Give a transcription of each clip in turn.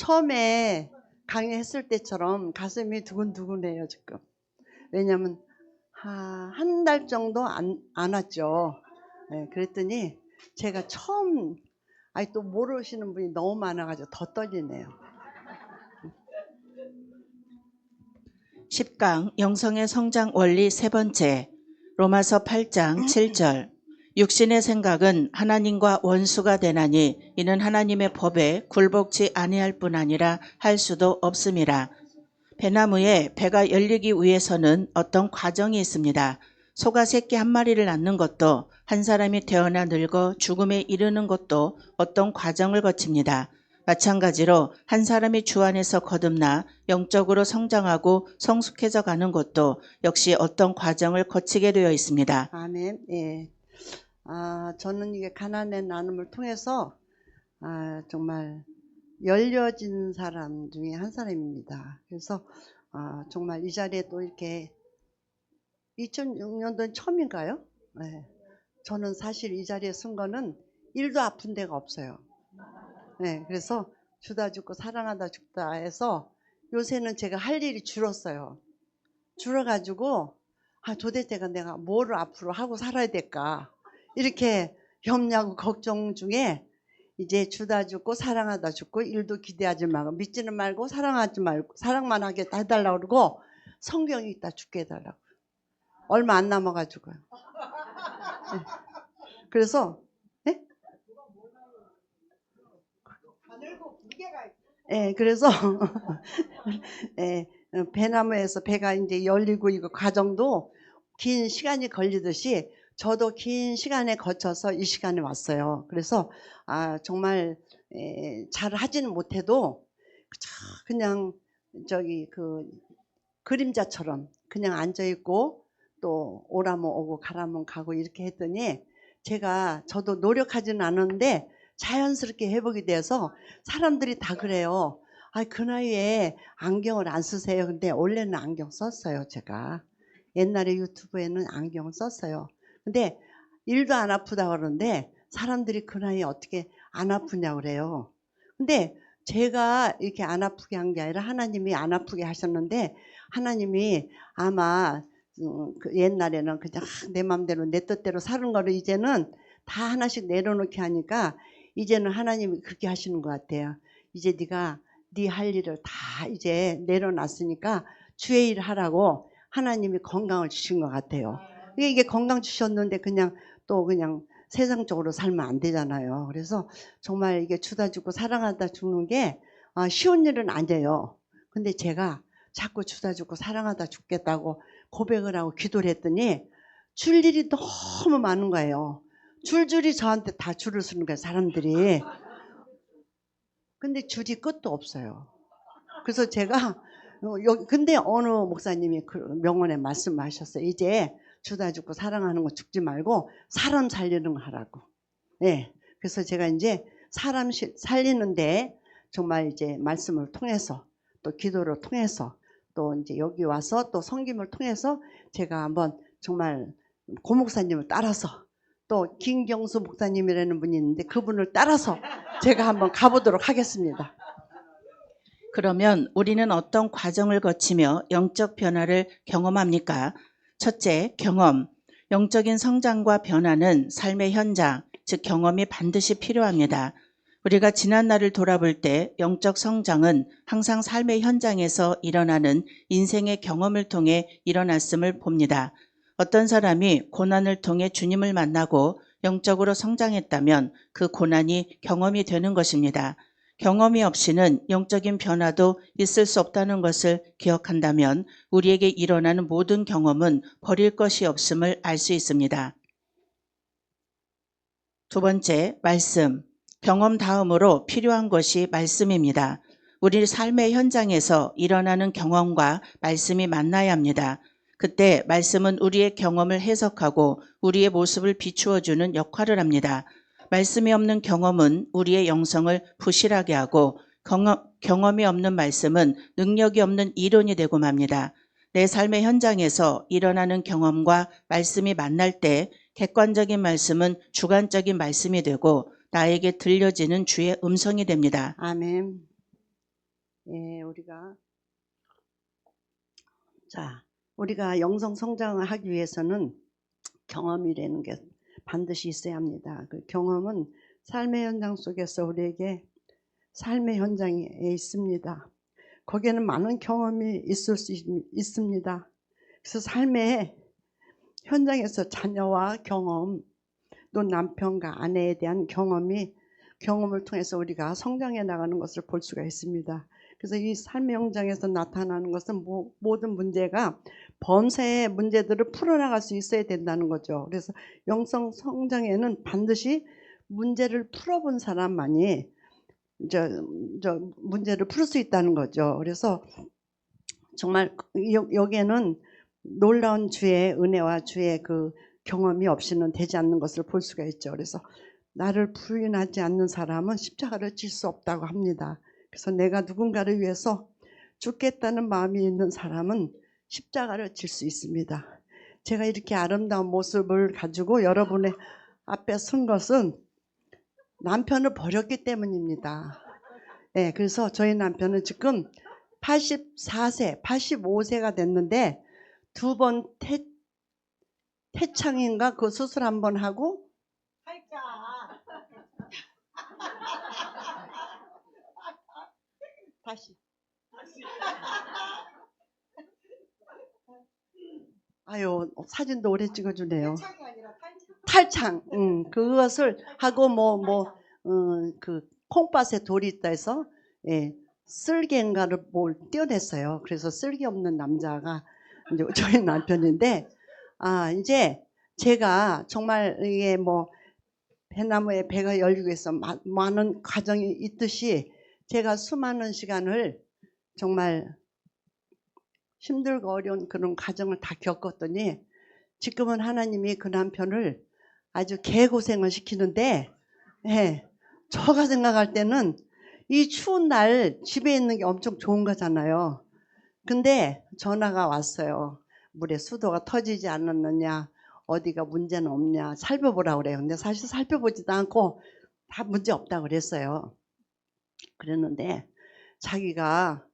처음에 강의했을 때처럼 가슴이 두근두근해요 지금. 왜냐면 한 달 정도 안 왔죠. 네, 그랬더니 제가 처음 또 모르시는 분이 너무 많아가지고 더 떨리네요. 10강 영성의 성장 원리 세 번째 로마서 8장 7절 육신의 생각은 하나님과 원수가 되나니 이는 하나님의 법에 굴복치 아니할 뿐 아니라 할 수도 없음이라. 배나무에 배가 열리기 위해서는 어떤 과정이 있습니다. 소가 새끼 한 마리를 낳는 것도 한 사람이 태어나 늙어 죽음에 이르는 것도 어떤 과정을 거칩니다. 마찬가지로 한 사람이 주 안에서 거듭나 영적으로 성장하고 성숙해져 가는 것도 역시 어떤 과정을 거치게 되어 있습니다. 아멘. 예. 저는 이게 가난의 나눔을 통해서 정말 열려진 사람 중에 한 사람입니다. 그래서 정말 이 자리에 또 이렇게 2006년도는 처음인가요? 네. 저는 사실 이 자리에 쓴 거는 1도 아픈 데가 없어요. 네, 그래서 주다 죽고 사랑하다 죽다 해서 요새는 제가 할 일이 줄었어요. 줄어가지고 도대체 내가 뭐를 앞으로 하고 살아야 될까 이렇게 염려하고 걱정 중에 이제 주다 죽고 사랑하다 죽고 일도 기대하지 말고 믿지는 말고 사랑하지 말고 사랑만 하겠다 해달라고 그러고 성경이 있다 죽게 해달라고. 얼마 안 남아가지고요. 네. 그래서 네? 네, 그래서 네, 배나무에서 배가 이제 열리고 이거 과정도 긴 시간이 걸리듯이 저도 긴 시간에 거쳐서 이 시간에 왔어요. 그래서 정말 잘 하지는 못해도 그냥 저기 그 그림자처럼 그냥 앉아 있고 또 오라면 오고 가라면 가고 이렇게 했더니 저도 노력하지는 않았는데 자연스럽게 회복이 돼서 사람들이 다 그래요. 그 나이에 안경을 안 쓰세요. 근데 원래는 안경 썼어요. 제가 옛날에 유튜브에는 안경을 썼어요. 근데 일도 안 아프다 그러는데 사람들이 그 나이에 어떻게 안 아프냐고 그래요. 근데 제가 이렇게 안 아프게 한 게 아니라 하나님이 안 아프게 하셨는데 하나님이 아마 그 옛날에는 그냥 내 맘대로 내 뜻대로 사는 거를 이제는 다 하나씩 내려놓게 하니까 이제는 하나님이 그렇게 하시는 것 같아요. 이제 네가 네 할 일을 다 이제 내려놨으니까 주의 일 하라고 하나님이 건강을 주신 것 같아요. 이게 건강 주셨는데 그냥 세상적으로 살면 안 되잖아요. 그래서 정말 이게 주다 죽고 사랑하다 죽는 게 쉬운 일은 아니에요. 근데 제가 자꾸 주다 죽고 사랑하다 죽겠다고 고백을 하고 기도를 했더니 줄 일이 너무 많은 거예요. 줄줄이 저한테 다 줄을 서는 거예요, 사람들이. 근데 줄이 끝도 없어요. 그래서 제가 근데 어느 목사님이 그 명언에 말씀하셨어요. 이제 주다 죽고 사랑하는 거 죽지 말고 사람 살리는 거 하라고. 네. 그래서 제가 이제 사람 살리는데 정말 이제 말씀을 통해서 또 기도를 통해서 또 이제 여기 와서 또 성김을 통해서 제가 한번 정말 고 목사님을 따라서 또 김경수 목사님이라는 분이 있는데 그분을 따라서 제가 한번 가보도록 하겠습니다. 그러면 우리는 어떤 과정을 거치며 영적 변화를 경험합니까? 첫째, 경험. 영적인 성장과 변화는 삶의 현장, 즉 경험이 반드시 필요합니다. 우리가 지난 날을 돌아볼 때 영적 성장은 항상 삶의 현장에서 일어나는 인생의 경험을 통해 일어났음을 봅니다. 어떤 사람이 고난을 통해 주님을 만나고 영적으로 성장했다면 그 고난이 경험이 되는 것입니다. 경험이 없이는 영적인 변화도 있을 수 없다는 것을 기억한다면 우리에게 일어나는 모든 경험은 버릴 것이 없음을 알 수 있습니다. 두 번째, 말씀. 경험 다음으로 필요한 것이 말씀입니다. 우리 삶의 현장에서 일어나는 경험과 말씀이 만나야 합니다. 그때 말씀은 우리의 경험을 해석하고 우리의 모습을 비추어주는 역할을 합니다. 말씀이 없는 경험은 우리의 영성을 부실하게 하고 경험이 없는 말씀은 능력이 없는 이론이 되고 맙니다. 내 삶의 현장에서 일어나는 경험과 말씀이 만날 때 객관적인 말씀은 주관적인 말씀이 되고 나에게 들려지는 주의 음성이 됩니다. 아멘. 예, 우리가 영성 성장을 하기 위해서는 경험이라는 게 반드시 있어야 합니다. 그 경험은 삶의 현장 속에서 우리에게 삶의 현장에 있습니다. 거기에는 많은 경험이 있을 수 있습니다. 그래서 삶의 현장에서 자녀와 경험, 또 남편과 아내에 대한 경험을 통해서 우리가 성장해 나가는 것을 볼 수가 있습니다. 그래서 이 삶의 현장에서 나타나는 것은 모든 문제가 범사의 문제들을 풀어나갈 수 있어야 된다는 거죠. 그래서 영성 성장에는 반드시 문제를 풀어본 사람만이 문제를 풀 수 있다는 거죠. 그래서 정말 여기에는 놀라운 주의 은혜와 주의 그 경험이 없이는 되지 않는 것을 볼 수가 있죠. 그래서 나를 부인하지 않는 사람은 십자가를 질 수 없다고 합니다. 그래서 내가 누군가를 위해서 죽겠다는 마음이 있는 사람은 십자가를 질 수 있습니다. 제가 이렇게 아름다운 모습을 가지고 여러분의 앞에 선 것은 남편을 버렸기 때문입니다. 네, 그래서 저희 남편은 지금 84세, 85세가 됐는데 두 번 태창인가 그 수술 한 번 하고 다시 아유 사진도 오래 찍어주네요. 탈창, 그것을 하고 그 콩밭에 돌이 있다 해서 예, 쓸개인가를 뭘 떼어냈어요. 그래서 쓸개 없는 남자가 이제 저희 남편인데 이제 제가 정말 이게 배나무에 배가 열리고 해서 많은 과정이 있듯이 제가 수많은 시간을 정말 힘들고 어려운 그런 과정을 다 겪었더니 지금은 하나님이 그 남편을 아주 개고생을 시키는데 저가 생각할 때는 이 추운 날 집에 있는 게 엄청 좋은 거잖아요. 근데 전화가 왔어요. 물에 수도가 터지지 않았느냐, 어디가 문제는 없냐 살펴보라고 그래요. 근데 사실 살펴보지도 않고 다 문제 없다고 그랬어요. 그랬는데 자기가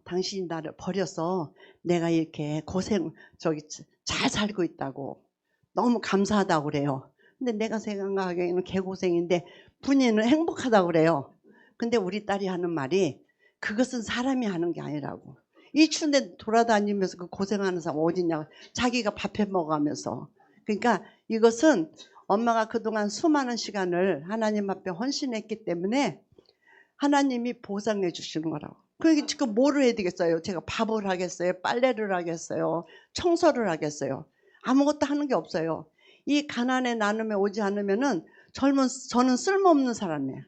당신이 나를 버려서 내가 이렇게 잘 살고 있다고 너무 감사하다고 그래요. 근데 내가 생각하기에는 개고생인데 본인은 행복하다고 그래요. 근데 우리 딸이 하는 말이 그것은 사람이 하는 게 아니라고. 이 추운데 돌아다니면서 그 고생하는 사람 어디냐. 자기가 밥해 먹어가면서. 그러니까 이것은 엄마가 그동안 수많은 시간을 하나님 앞에 헌신했기 때문에 하나님이 보상해 주시는 거라고. 그러니까 지금 뭐를 해야 되겠어요? 제가 밥을 하겠어요? 빨래를 하겠어요? 청소를 하겠어요? 아무것도 하는 게 없어요. 이 가난의 나눔에 오지 않으면은 저는 쓸모없는 사람이에요.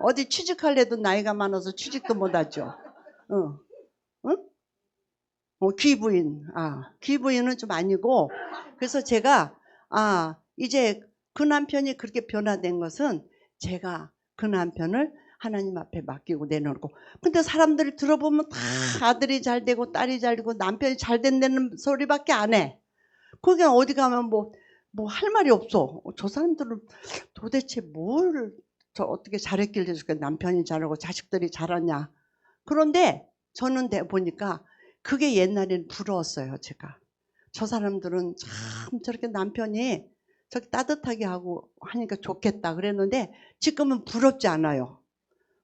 어디 취직할래도 나이가 많아서 취직도 못하죠. 응? 귀부인은 좀 아니고, 그래서 제가 이제 그 남편이 그렇게 변화된 것은 제가 그 남편을 하나님 앞에 맡기고 내놓고. 근데 사람들이 들어보면 다 아들이 잘 되고 딸이 잘 되고 남편이 잘 된다는 소리밖에 안 해. 그냥 어디 가면 할 말이 없어. 저 사람들은 도대체 어떻게 잘했길래 저렇게 남편이 잘하고 자식들이 잘하냐. 그런데 저는 보니까 그게 옛날에는 부러웠어요. 제가 저 사람들은 참 저렇게 남편이 저렇게 따뜻하게 하고 하니까 좋겠다 그랬는데 지금은 부럽지 않아요.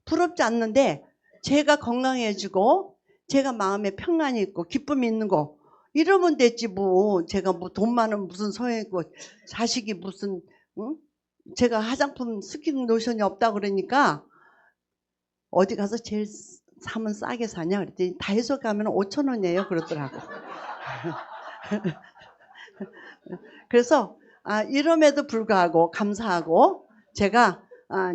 부럽지 않는데 제가 건강해지고 제가 마음에 평안이 있고 기쁨이 있는 거 이러면 됐지 제가 돈 많으면 무슨 소용있고 자식이 무슨 제가 화장품 스킨 로션이 없다 그러니까 어디 가서 제일 사면 싸게 사냐 그랬더니 다이소 가면 5,000원이에요 그러더라고. 그래서 이럼에도 불구하고 감사하고 제가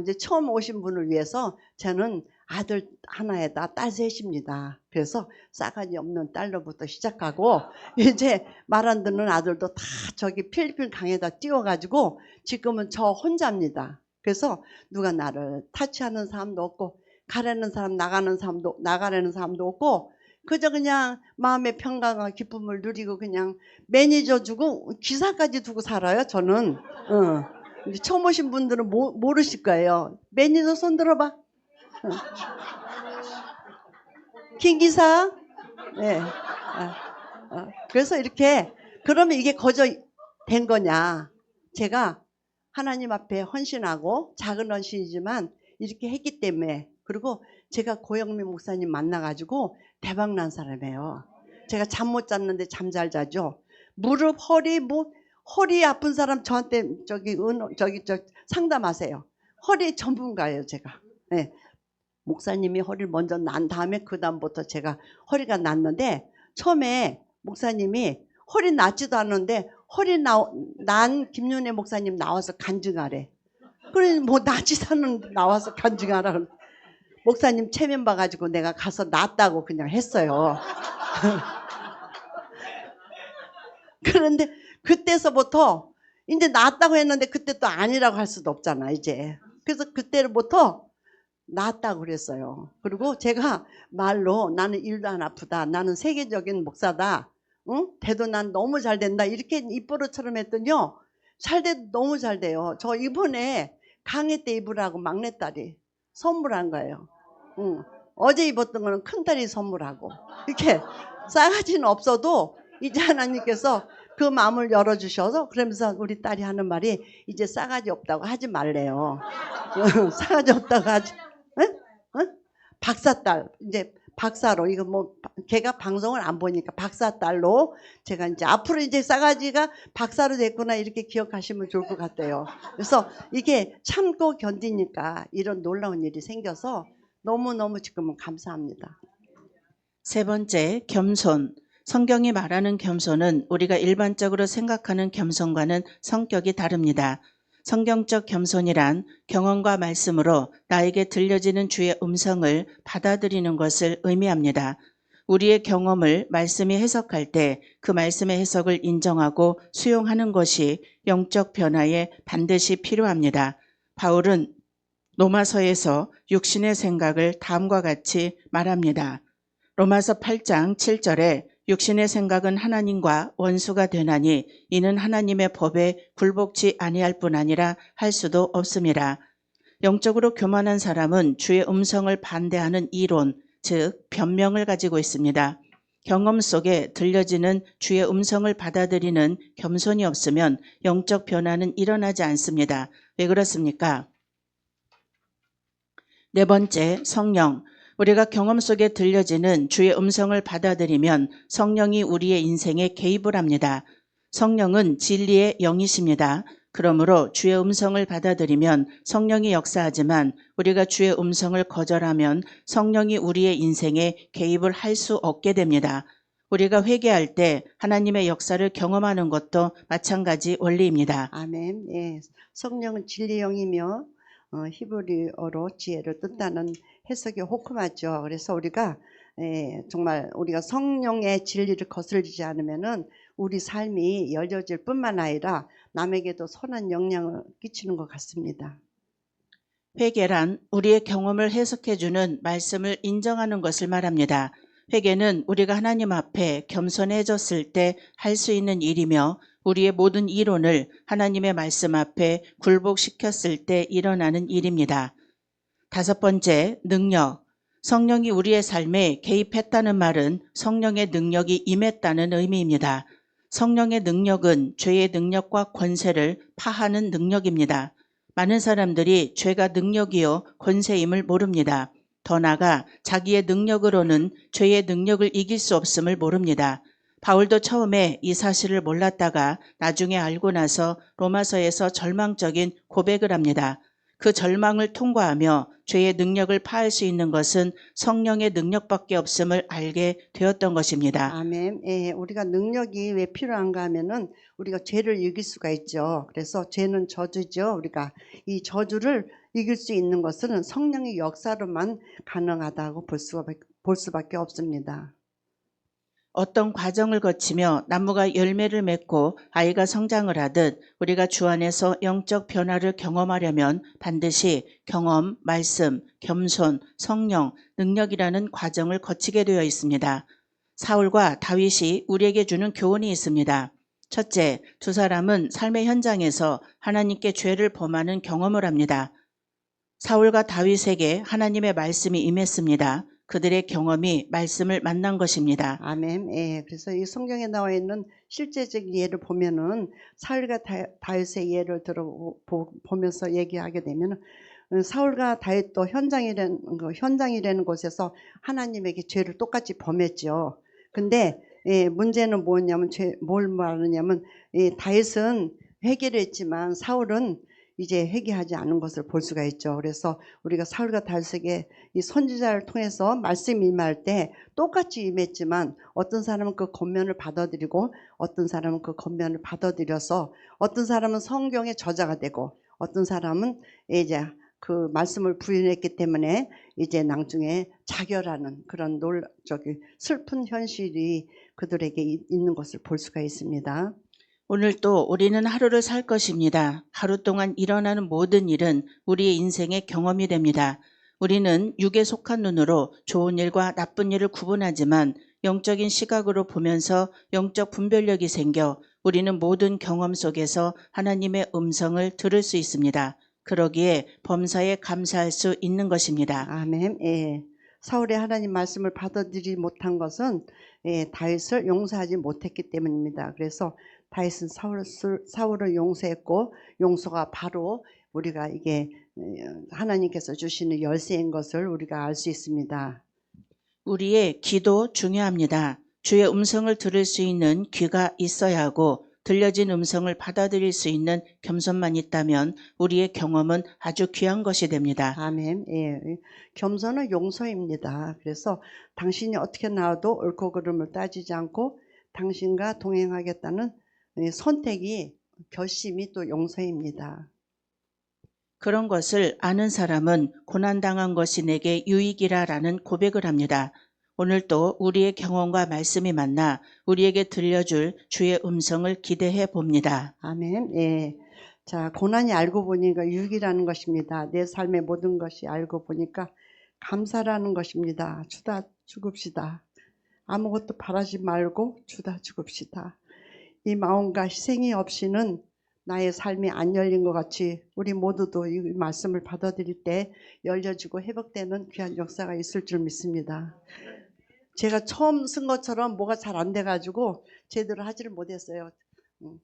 이제 처음 오신 분을 위해서 저는 아들 하나에다 딸 셋입니다. 그래서 싸가지 없는 딸로부터 시작하고 이제 말 안 듣는 아들도 다 저기 필리핀 강에다 띄워가지고 지금은 저 혼자입니다. 그래서 누가 나를 타치하는 사람도 없고 가라는 사람 나가라는 사람도 없고 그저 그냥 마음의 평강과 기쁨을 누리고 그냥 매니저 주고 기사까지 두고 살아요. 저는. 이제 처음 오신 분들은 모르실 거예요. 매니저 손 들어봐. 김 기사. 네. 그래서 이렇게 그러면 이게 거저 된 거냐? 제가 하나님 앞에 헌신하고 작은 헌신이지만 이렇게 했기 때문에 그리고 제가 고영민 목사님 만나가지고 대박 난 사람이에요. 제가 잠 못 잤는데 잠 잘 자죠. 무릎, 허리, 허리 아픈 사람 저한테 저기 상담하세요. 허리 전문가예요, 제가. 네. 목사님이 허리를 먼저 난 다음에 그 다음부터 제가 허리가 났는데 처음에 목사님이 허리 낫지도 않는데 허리 난 김윤혜 목사님 나와서 간증하래. 그래 뭐 낫지도 않는데 나와서 간증하라. 목사님 체면 봐가지고 내가 가서 낫다고 그냥 했어요. 그런데 그때서부터 이제 낫다고 했는데 그때 또 아니라고 할 수도 없잖아 이제. 그래서 그때부터 낫다고 그랬어요. 그리고 제가 말로 나는 일도 안 아프다. 나는 세계적인 목사다. 응? 돼도 난 너무 잘 된다. 이렇게 입버릇처럼 했더니요. 너무 잘 돼요. 저 이번에 강의 때 입으라고 막내딸이 선물한 거예요. 응. 어제 입었던 거는 큰딸이 선물하고. 이렇게 싸가지는 없어도 이제 하나님께서 그 마음을 열어주셔서 그러면서 우리 딸이 하는 말이 이제 싸가지 없다고 하지 말래요. 싸가지 없다고 하지. 박사딸 이제 박사로 이거 뭐 걔가 방송을 안 보니까 박사딸로 제가 이제 앞으로 이제 싸가지가 박사로 됐구나 이렇게 기억하시면 좋을 것 같아요. 그래서 이게 참고 견디니까 이런 놀라운 일이 생겨서 너무너무 지금은 감사합니다. 세 번째, 겸손. 성경이 말하는 겸손은 우리가 일반적으로 생각하는 겸손과는 성격이 다릅니다. 성경적 겸손이란 경험과 말씀으로 나에게 들려지는 주의 음성을 받아들이는 것을 의미합니다. 우리의 경험을 말씀이 해석할 때 그 말씀의 해석을 인정하고 수용하는 것이 영적 변화에 반드시 필요합니다. 바울은 로마서에서 육신의 생각을 다음과 같이 말합니다. 로마서 8장 7절에 육신의 생각은 하나님과 원수가 되나니 이는 하나님의 법에 굴복치 아니할 뿐 아니라 할 수도 없습니다. 영적으로 교만한 사람은 주의 음성을 반대하는 이론, 즉 변명을 가지고 있습니다. 경험 속에 들려지는 주의 음성을 받아들이는 겸손이 없으면 영적 변화는 일어나지 않습니다. 왜 그렇습니까? 네 번째, 성령. 우리가 경험 속에 들려지는 주의 음성을 받아들이면 성령이 우리의 인생에 개입을 합니다. 성령은 진리의 영이십니다. 그러므로 주의 음성을 받아들이면 성령이 역사하지만 우리가 주의 음성을 거절하면 성령이 우리의 인생에 개입을 할 수 없게 됩니다. 우리가 회개할 때 하나님의 역사를 경험하는 것도 마찬가지 원리입니다. 아멘. 예. 성령은 진리의 영이며 히브리어로 지혜를 뜻하는 해석이 호크마죠. 그래서 우리가 정말 우리가 성령의 진리를 거스르지 않으면은 우리 삶이 열려질 뿐만 아니라 남에게도 선한 영향을 끼치는 것 같습니다. 회개란 우리의 경험을 해석해주는 말씀을 인정하는 것을 말합니다. 회개는 우리가 하나님 앞에 겸손해졌을 때 할 수 있는 일이며 우리의 모든 이론을 하나님의 말씀 앞에 굴복시켰을 때 일어나는 일입니다. 다섯 번째, 능력. 성령이 우리의 삶에 개입했다는 말은 성령의 능력이 임했다는 의미입니다. 성령의 능력은 죄의 능력과 권세를 파하는 능력입니다. 많은 사람들이 죄가 능력이요 권세임을 모릅니다. 더 나아가 자기의 능력으로는 죄의 능력을 이길 수 없음을 모릅니다. 바울도 처음에 이 사실을 몰랐다가 나중에 알고 나서 로마서에서 절망적인 고백을 합니다. 그 절망을 통과하며 죄의 능력을 파할 수 있는 것은 성령의 능력밖에 없음을 알게 되었던 것입니다. 아멘. 예, 우리가 능력이 왜 필요한가 하면은 우리가 죄를 이길 수가 있죠. 그래서 죄는 저주죠. 우리가 이 저주를 이길 수 있는 것은 성령의 역사로만 가능하다고 볼 수밖에 없습니다. 어떤 과정을 거치며 나무가 열매를 맺고 아이가 성장을 하듯 우리가 주 안에서 영적 변화를 경험하려면 반드시 경험, 말씀, 겸손, 성령, 능력이라는 과정을 거치게 되어 있습니다. 사울과 다윗이 우리에게 주는 교훈이 있습니다. 첫째, 두 사람은 삶의 현장에서 하나님께 죄를 범하는 경험을 합니다. 사울과 다윗에게 하나님의 말씀이 임했습니다. 그들의 경험이 말씀을 만난 것입니다. 아멘. 예. 그래서 이 성경에 나와 있는 실제적 예를 보면은 사울과 다윗의 예를 보면서 얘기하게 되면은 사울과 다윗도 현장이라는 곳에서 하나님에게 죄를 똑같이 범했죠. 근데 문제는 뭐냐면 뭘 말하냐면 다윗은 회개를 했지만 사울은 이제 회개하지 않은 것을 볼 수가 있죠. 그래서 우리가 사울과 다윗에게 이 선지자를 통해서 말씀이 임할 때 똑같이 임했지만 어떤 사람은 그 권면을 받아들이고 어떤 사람은 그 권면을 받아들여서 어떤 사람은 성경의 저자가 되고 어떤 사람은 이제 그 말씀을 부인했기 때문에 이제 낭중에 자결하는 그런 슬픈 현실이 그들에게 있는 것을 볼 수가 있습니다. 오늘 또 우리는 하루를 살 것입니다. 하루 동안 일어나는 모든 일은 우리의 인생의 경험이 됩니다. 우리는 육에 속한 눈으로 좋은 일과 나쁜 일을 구분하지만 영적인 시각으로 보면서 영적 분별력이 생겨 우리는 모든 경험 속에서 하나님의 음성을 들을 수 있습니다. 그러기에 범사에 감사할 수 있는 것입니다. 아멘. 예. 사울의 하나님 말씀을 받아들이지 못한 것은 다윗을 용서하지 못했기 때문입니다. 그래서 다윗은 사울을 용서했고 용서가 바로 우리가 이게 하나님께서 주시는 열쇠인 것을 우리가 알 수 있습니다. 우리의 귀도 중요합니다. 주의 음성을 들을 수 있는 귀가 있어야 하고 들려진 음성을 받아들일 수 있는 겸손만 있다면 우리의 경험은 아주 귀한 것이 됩니다. 아멘. 예. 겸손은 용서입니다. 그래서 당신이 어떻게 나와도 옳고 그름을 따지지 않고 당신과 동행하겠다는 선택이 결심이 또 용서입니다. 그런 것을 아는 사람은 고난당한 것이 내게 유익이라라는 고백을 합니다. 오늘도 우리의 경험과 말씀이 만나 우리에게 들려줄 주의 음성을 기대해 봅니다. 아멘. 예. 자, 고난이 알고 보니까 유익이라는 것입니다. 내 삶의 모든 것이 알고 보니까 감사라는 것입니다. 주다 죽읍시다. 아무것도 바라지 말고 주다 죽읍시다. 이 마음과 희생이 없이는 나의 삶이 안 열린 것 같이 우리 모두도 이 말씀을 받아들일 때 열려지고 회복되는 귀한 역사가 있을 줄 믿습니다. 제가 처음 쓴 것처럼 뭐가 잘 안 돼가지고 제대로 하지를 못했어요.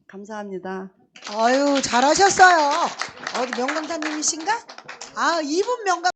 감사합니다. 아유, 잘하셨어요. 어디 명강사님이신가? 아, 이분 명강